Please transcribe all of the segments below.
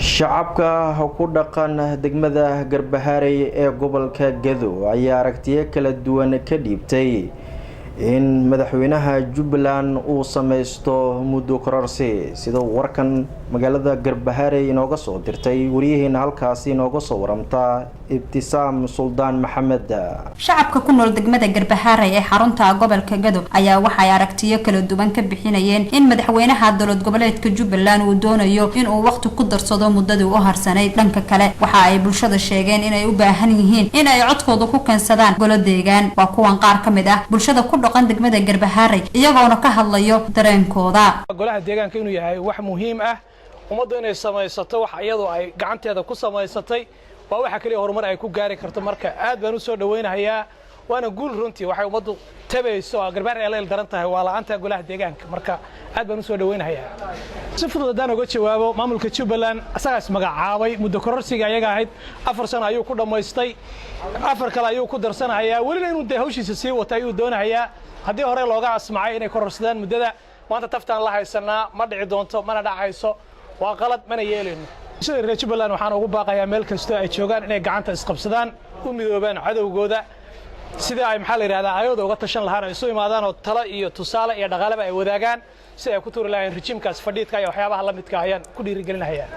shacabka ku dhaqan degmada Garbaharey ee gobolka Gedo ayaa aragtiyo kala duwan ka dhiibtay in madaxweynaha Jubbaland uu sameysto muddo kororsi sida warkan magaalada Garbaharey inooga soo dirtay wariyaheena halkaas inooga soo waramta Ibtisaam Suldaan Maxamed. shacabka ku nool degmada Garbaharey ee xarunta gobolka Gedo ayaa waxay aragtiyo kala duwan ka bixinayeen in madaxweynaha dowlad goboleedka Jubbaland uu doonayo in uu waqti ku darsado muddada uu harsanay. dhanka kale waxa ay bulshada sheegeen inay u baahan yihiin in ay codkooda ku keensadaan golo deegaan. waa kuwan qaar ka mid ah bulshada ku dhaqan degmada Garbaharey iyagoona ka hadlayo dareenkooda. golaha deegaanka inuu yahay wax muhiim ah ummadda inay samaysato wax iyadoo ay gacanteeda ku samaysatay waa waxa kaliya horumar ay ku gaari karto. marka aad baan u soo dhaweynayaa waana guul runtii waxay ummaddu tabayso Garbaharey ay daran tahay waa la'aanta golaha deegaanka. marka aad baan u soo dhaweynayaa si fudud hadaan uga jawaabo maamulka Jubbaland asagaas magacaabay muddo kororsiga ayaga ahayd 4 sano ayuu ku dhameystay 4 kale ayuu ku darsanayaa waliba inuu hawshiisa sii watay uu doonayaa haddii hore looga asmacay inay kororsadaan muddada maanta taftaan la haysanaa ma dhici doonto mana dhacayso waa qalad mana yeelino. sida reer Jubbaland waxaan ugu baaqayaa meel kasta ay joogaan inay gacanta isqabsadaan u midoobaan cadawgooda sida ay maxaa la yiraahdaa ayooda uga tashan lahaan isu imaadaan oo talo iyo tusaale iyo dhaqaale ay wadaagaan si ay ku tuuri lahayn rejiimkaas fadhiidka iyo waxyaabaha la midka ayaan ku dhiirigelinayaan.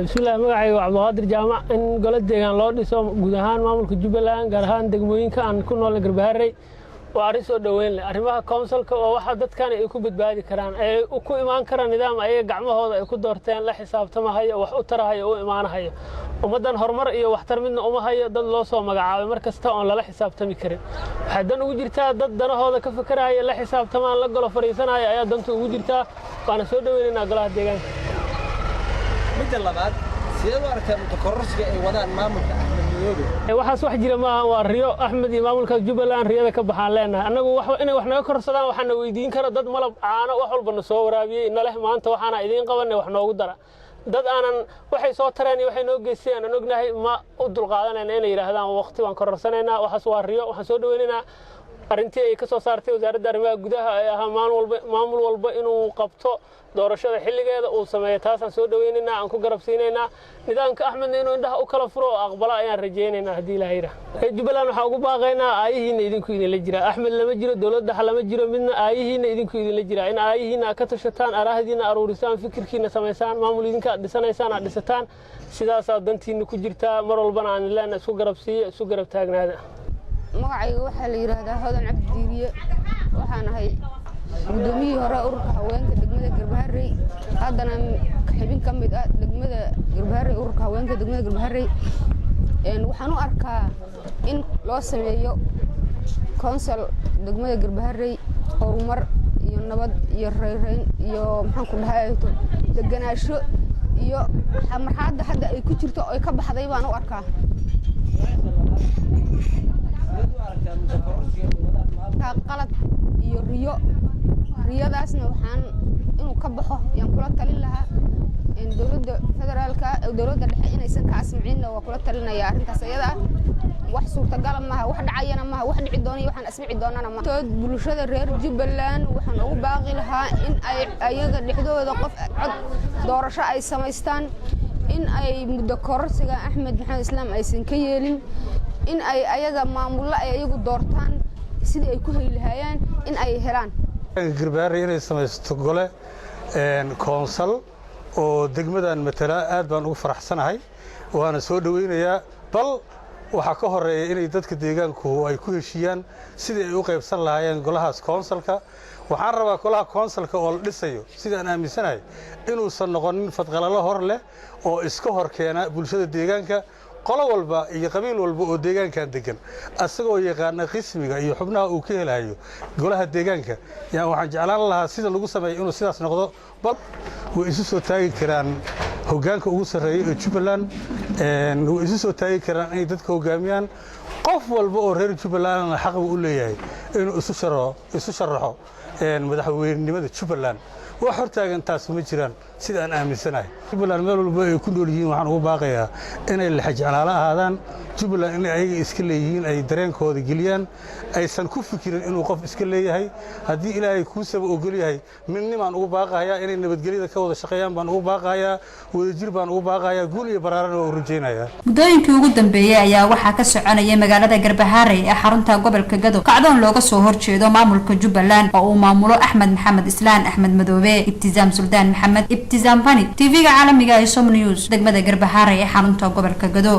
bismillaah magacayga Cabdulqaadir Jaamac in golo deegaan loo dhiso guud ahaan maamulka Jubbaland gaar ahaan degmooyinka aan ku nool Garbaharey waa arrin soo dhaweyn leh. arrimaha councilka oo waxa dadkan ay ku badbaadi karaan ay ku imaan karaan nidaam ay gacmahooda ay ku doorteen la xisaabtamahayo wax u tarahayo oo imaanahayo ummadan horumar iyo waxtar midna uma hayo dad loo soo magacaabay markasta oo la xisaabtami karin. waxay dan ugu jirtaa dad danahooda ka fikiraya la xisaabtamaan la golo fariisanayo ayaa danta ugu jirtaa waana soo dhaweynaynaa golaha deegaanka. midda labaad sidoo arkaan kororsiga ay wadaan maamulka waxaas wax jira ma waa riyo Axmed iyo maamulka Jubbaland riyada ka baxaan leenahay anagu wax inay wax naga korsadaan waxana weydiin kara dad malab caano wax walba soo waraabiyay in leh maanta waxaana idin qabanay wax noogu dara dad aanan waxay soo tareen iyo waxay noo geysteen aan ognahay ma u dulqaadanayna inay yiraahdaan waqti waan kororsanayna waxaas waa riyo waxaan soo dhaweynaynaa arintii ay ka soo saartay wasaaradda arrimaha gudaha ay ahaa maamul walba inuu qabto doorashada xilligeeda uu sameeyo taasaan soo dhaweynaynaa aan ku garabsiinaynaa nidaamka Axmed inuu indhaha u kala furo oo aqbala ayaan rajaynaynaa hadii la hayra Jubbaland waxa ugu baaqaynaa aayihiina idinku idin la jira Axmed lama jiro dawladda lama jiro midna aayihiina idinku idin la jira in aayihiina ka tashataan araahdiina aruurisaan fikirkiina sameysaan maamul idinka dhisanaysaan aad dhisataan sidaas aad dantiina ku jirtaa mar walbana aan ilaahay isku garabsiiyo isku garab taagnaada. magacayga waxa la yiraahdaa Hodan Cabdi Diiriye waxaan ahay guddoomiyihii hore ururka haweenka degmada Garbaharey haddana xubin ka mid ah degmada Garbaharey ururka haweenka degmada Garbaharey waxaan u arkaa in loo sameeyo council degmada Garbaharey horumar iyo nabad iyo reereyn iyo maxaan ku dhahay deganaansho iyo marxaladda hadda ay ku jirto oo ka baxday baan u arkaa. qalad iyo riyadaasna waxaan inuu ka baxo yaan kula talin lahaa in dawladda federaalka dawladda dhexe inaysan ka asmicin waa kula talinaya arrintaas ayada wax suurtagal ma aha wax dhacayana ma aha wax dhici doonay waxaan asmici doonana ma tood bulshada reer Jubbaland waxaan ugu baaqi lahaa in ay ayaga dhexdooda qof cod doorasho ay sameystaan in ay muddo kororsiga Axmed Maxamed Islaam aysan ka yeelin in ay ayaga maamulla ay ayagu doortaan sidii ay ku helayaan in ay helaan Garbaharey inay samaysto gole council oo degmadan matala aad baan ugu faraxsanahay waana soo dhaweynayaa bal waxa ka horeeya inay dadka deegaanku ay ku heshiyaan sidii ay u qaybsan lahaayeen golahaas councilka. waxaan rabaa golaha councilka oo la dhisayo sidaan aaminsanahay inuusan noqonin fadqalalo hor leh oo iska hor keena bulshada deegaanka qolo walba iyo qabiil walba oo deegaankan degan asagoo yaqaan qismiga iyo xubnaha uu ka helayo golaha deegaanka yaa waxaan jeclaan lahaa sida lagu sameeyo inuu sidaas noqdo bal way isu soo taagi karaan hoggaanka ugu sareeya ee Jubbaland way isu soo taagi karaan in dadka hoggaamiyaan qof walba oo reer Jubbaland xaq u leeyahay inuu isu sharaxo madaxweynenimada Jubbaland wax hortaagan taas ma jiraan sida aan aaminsanahay Jubbaland meel walba ay ku nool yihiin waxaan ugu baaqayaa inay la xajalaala ahaadaan Jubbaland in ay iska leeyihiin ay dareenkooda geliyaan aysan ku fikirin inuu qof iska leeyahay haddii Ilaahay ku sabab ogol yahay midnimaan ugu baaqayaa inay nabadgelyada ka wada shaqeeyaan baan ugu baaqayaa wadajir baan ugu baaqayaa guul iyo baraarana oo rajeynayaa muddooyinkii ugu dambeeyay ayaa waxaa ka soconaya magaalada Garbaharey ee xarunta gobolka Gado kacdoon looga soo horjeedo maamulka Jubbaland oo uu maamulo Axmed Maxamed Islaan Axmed Madoobe Ibtisaam Suldaan Maxamed Ibtisaam Fani TV-ga caalamiga ee Som News degmada Garbaharey ee xarunta gobolka Gado